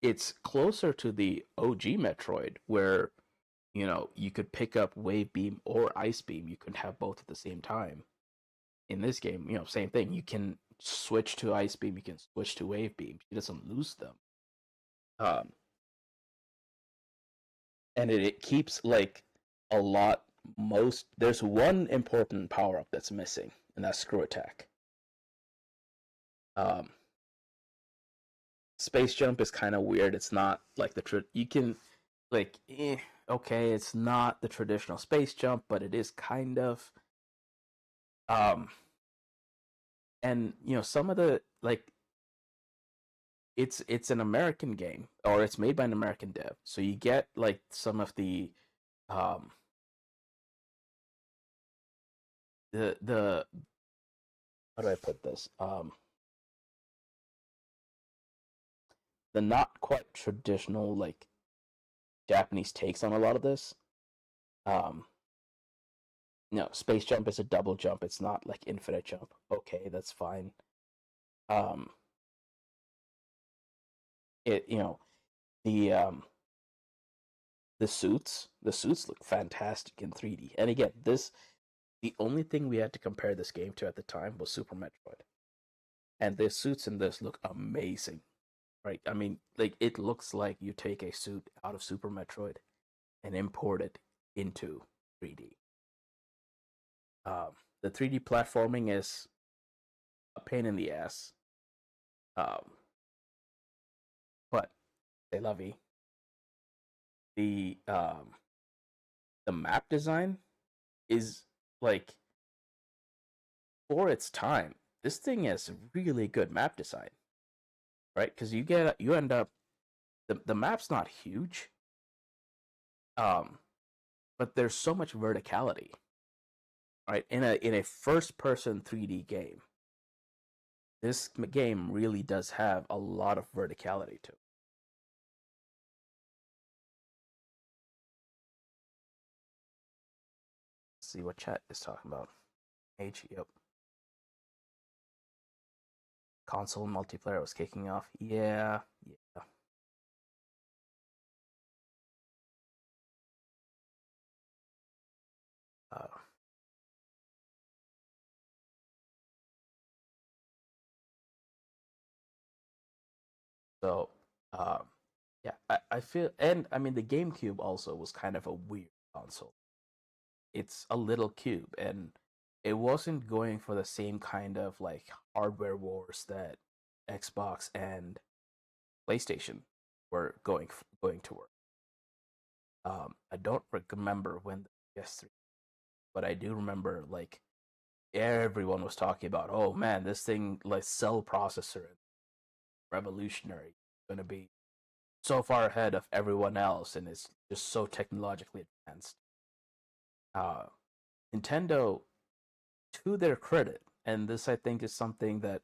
It's closer to the OG Metroid where you could pick up wave beam or ice beam. You could have both at the same time. In this game, same thing. You can switch to ice beam. You can switch to wave beam. He doesn't lose them. Um, and it keeps like a lot. Most there's one important power up that's missing, and that's screw attack. Um, space jump is kind of weird. It's not like you can like okay, it's not the traditional space jump, but it is kind of um and some of the like it's an American game or it's made by an American dev. So you get like some of um the how do I put this? The not quite traditional like Japanese takes on a lot of this. Um no, space jump is a double jump. It's not like infinite jump. Okay, that's fine. Um it the the suits look fantastic in 3D. And again, the only thing we had to compare this game to at the time was Super Metroid. And the suits in this look amazing. Right? I mean, like it looks like you take a suit out of Super Metroid and import it into 3D. The 3D platforming is a pain in the ass, um, but they love you. The map design is like for its time. This thing has really good map design, right? Because you end up the map's not huge, um, but there's so much verticality, right? In a first person 3D game, this game really does have a lot of verticality to it. Let's see what chat is talking about. Yep. Console multiplayer was kicking off. Yeah, yeah. Uh, so, um, yeah, I feel, and I mean, the GameCube also was kind of a weird console. It's a little cube, and it wasn't going for the same kind of like hardware wars that Xbox and PlayStation were going to work. I don't remember when the PS3, but I do remember like everyone was talking about, oh man, this thing like cell processor, revolutionary, going to be so far ahead of everyone else, and it's just so technologically advanced. Uh, Nintendo, to their credit, and this I think is something that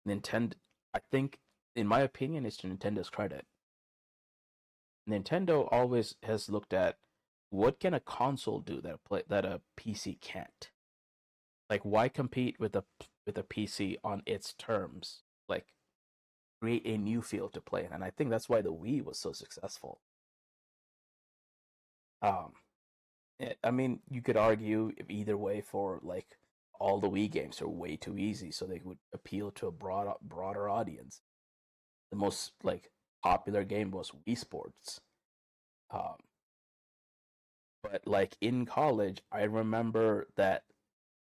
Nintendo, I think, in my opinion, is to Nintendo's credit. Nintendo always has looked at what can a console do that a PC can't. Like, why compete with a PC on its terms? Like, create a new field to play in, and I think that's why the Wii was so successful. Um, I mean, you could argue either way for like all the Wii games are way too easy, so they would appeal to a broader audience. The most like popular game was Wii Sports. Um, But like in college, I remember that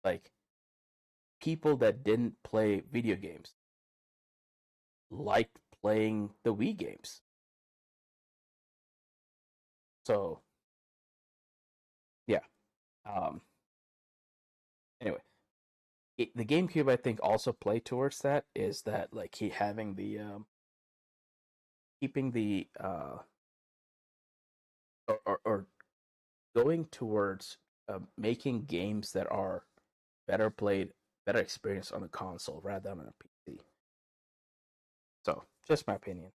like people that didn't play video games liked playing the Wii games. So yeah. Um. Anyway, the GameCube I think also played towards that. Is that like he having the keeping the or going towards making games that are better played, better experienced on a console rather than on a PC. So, just my opinion.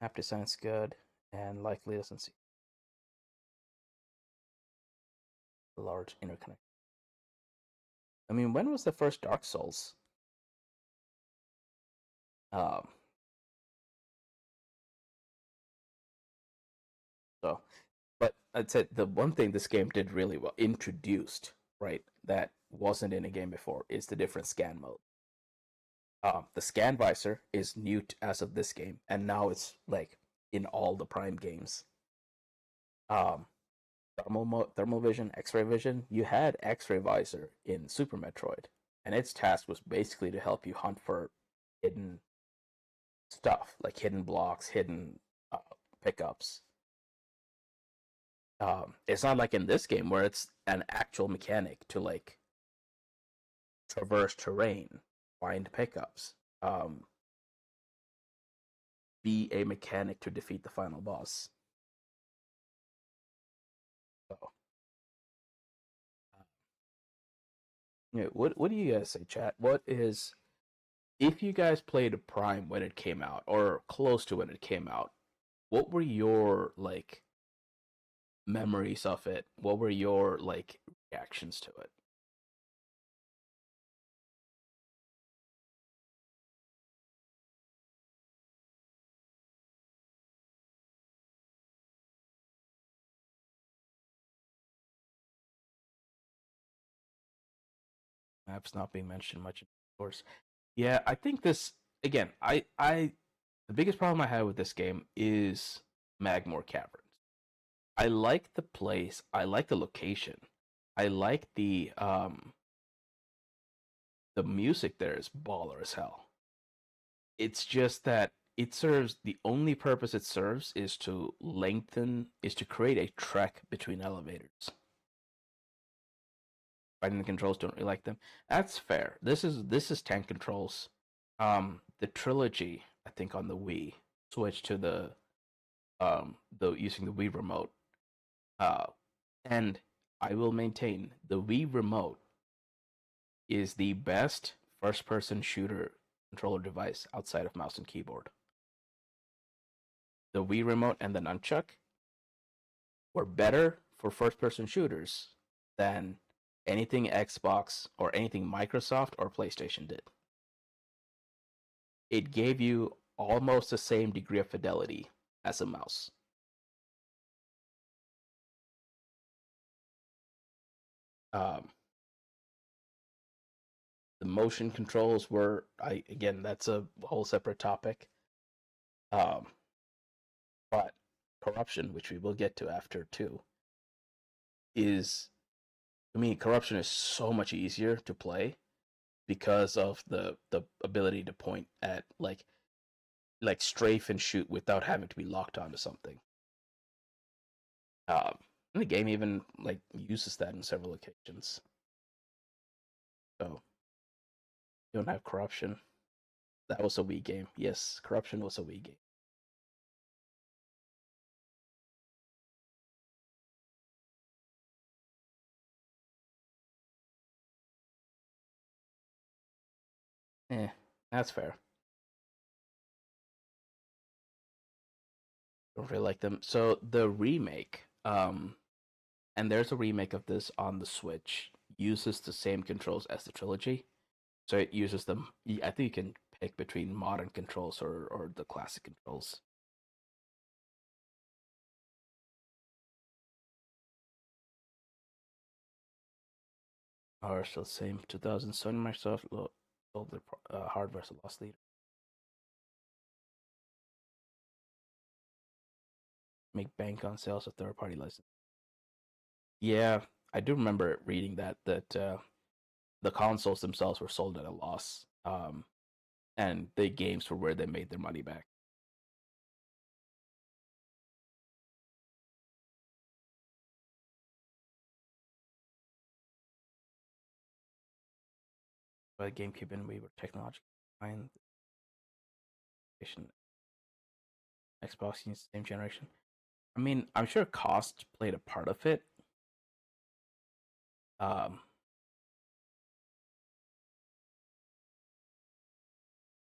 App design's good and likely doesn't see a large interconnect. I mean, when was the first Dark Souls? Um, so, but I'd say the one thing this game did really well, introduced, right, that wasn't in a game before, is the different scan mode. The scan visor is new as of this game, and now it's like in all the Prime games. Um, thermal vision, X-ray vision. You had X-ray visor in Super Metroid, and its task was basically to help you hunt for hidden stuff, like hidden blocks, hidden uh, pickups. It's not like in this game where it's an actual mechanic to like traverse terrain, find pickups, be a mechanic to defeat the final boss. So, yeah, what do you guys say, chat? What is if you guys played Prime when it came out or close to when it came out? What were your like memories of it? What were your like reactions to it? Maps not being mentioned much, of course. Yeah, I think this again. I the biggest problem I had with this game is Magmore Caverns. I like the place. I like the location. I like the music there is baller as hell. It's just that it serves the only purpose it serves is to create a trek between elevators. Finding the controls don't really like them. That's fair. This is tank controls. The trilogy I think on the Wii switched to the using the Wii remote. Uh, and I will maintain the Wii remote is the best first person shooter controller device outside of mouse and keyboard. The Wii remote and the nunchuck were better for first person shooters than anything Xbox or anything Microsoft or PlayStation did. It gave you almost the same degree of fidelity as a mouse. Um, the motion controls were, I again, that's a whole separate topic. Um, but corruption, which we will get to after too, is I mean, corruption is so much easier to play because of the ability to point at like strafe and shoot without having to be locked onto something. Um, and the game even like uses that in several occasions. So you don't have corruption. That was a Wii game. Yes, corruption was a Wii game. Eh, that's fair. Don't really like them. So the remake, and there's a remake of this on the Switch, uses the same controls as the trilogy. So it uses them. I think you can pick between modern controls or the classic controls. Are still the same. 2007 Microsoft sold their hardware as a loss leader. make bank on sales of third-party license. Yeah, I do remember reading that the consoles themselves were sold at a loss, and the games were where they made their money back. But GameCube and Wii were technologically behind Xbox in the same generation. I mean, I'm sure cost played a part of it. Um,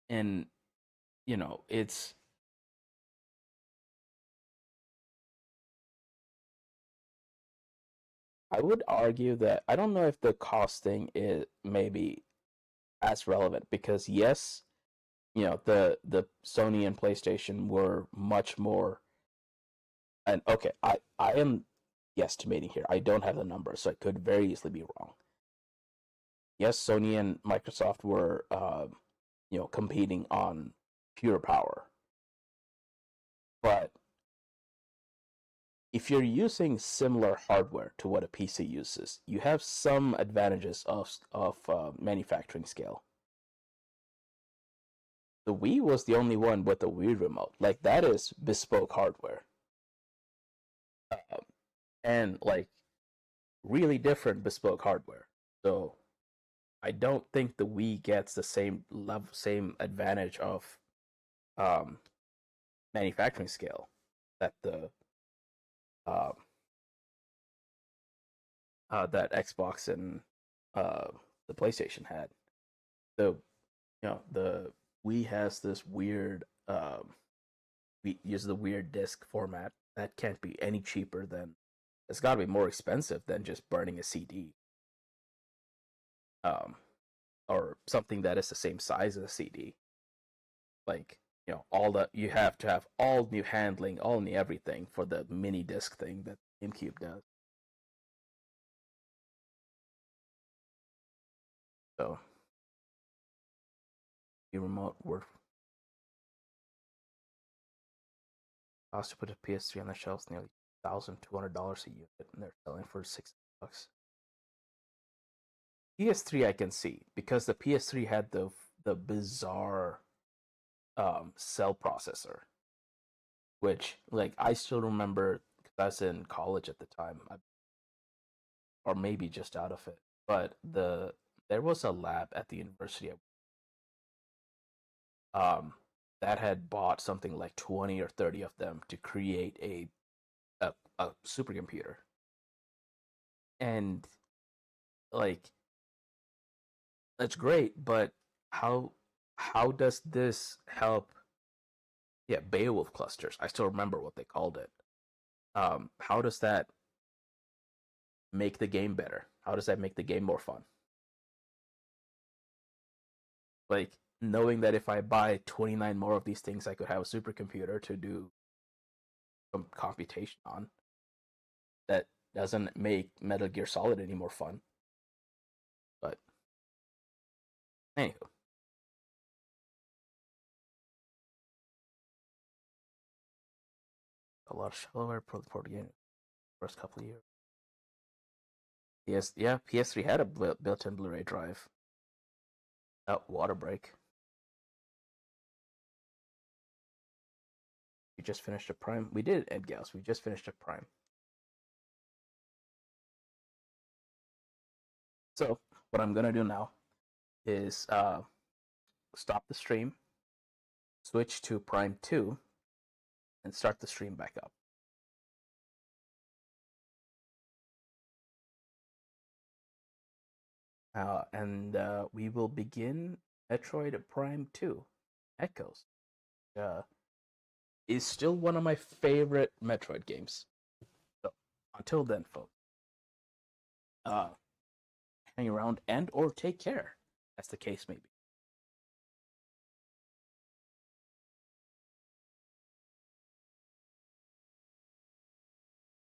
and it's I would argue that I don't know if the cost thing is maybe as relevant because yes, the Sony and PlayStation were much more. And okay, I am guesstimating here. I don't have the numbers, so I could very easily be wrong. Yes, Sony and Microsoft were competing on pure power, but if you're using similar hardware to what a PC uses, you have some advantages of manufacturing scale. The Wii was the only one with the Wii remote. Like that is bespoke hardware, and like really different bespoke hardware. So I don't think the Wii gets the same level, same advantage of um, manufacturing scale that uh, that Xbox and uh, the PlayStation had. The the Wii has this weird we use the weird disc format that can't be any cheaper than it's got to be more expensive than just burning a CD um, or something that is the same size as a CD. Like all the you have to have all new handling, all new everything for the mini disc thing that GameCube does. So the remote work cost to put a PS3 on the shelves nearly $1,200 a unit, and they're selling for $6. PS3 I can see because the PS3 had the bizarre cell processor, which like I still remember because I was in college at the time, or maybe just out of it. But there was a lab at the university um, that had bought something like 20 or 30 of them to create a supercomputer, and like that's great, but how how does this help? Yeah, Beowulf clusters. I still remember what they called it. How does that make the game better? How does that make the game more fun? Like knowing that if I buy 29 more of these things, I could have a supercomputer to do some computation on. That doesn't make Metal Gear Solid any more fun. But anywho, a lot of shallower for the game first couple of years. Yes, yeah, PS3 had a built-in Blu-ray drive. Oh, water break. We just finished a Prime. We did Ed Gauss. We just finished a Prime. So what I'm gonna do now is stop the stream, switch to Prime 2, and start the stream back up. And we will begin Metroid Prime 2 Echoes. Uh, is still one of my favorite Metroid games. So until then, folks, uh, hang around and or take care, as the case may be.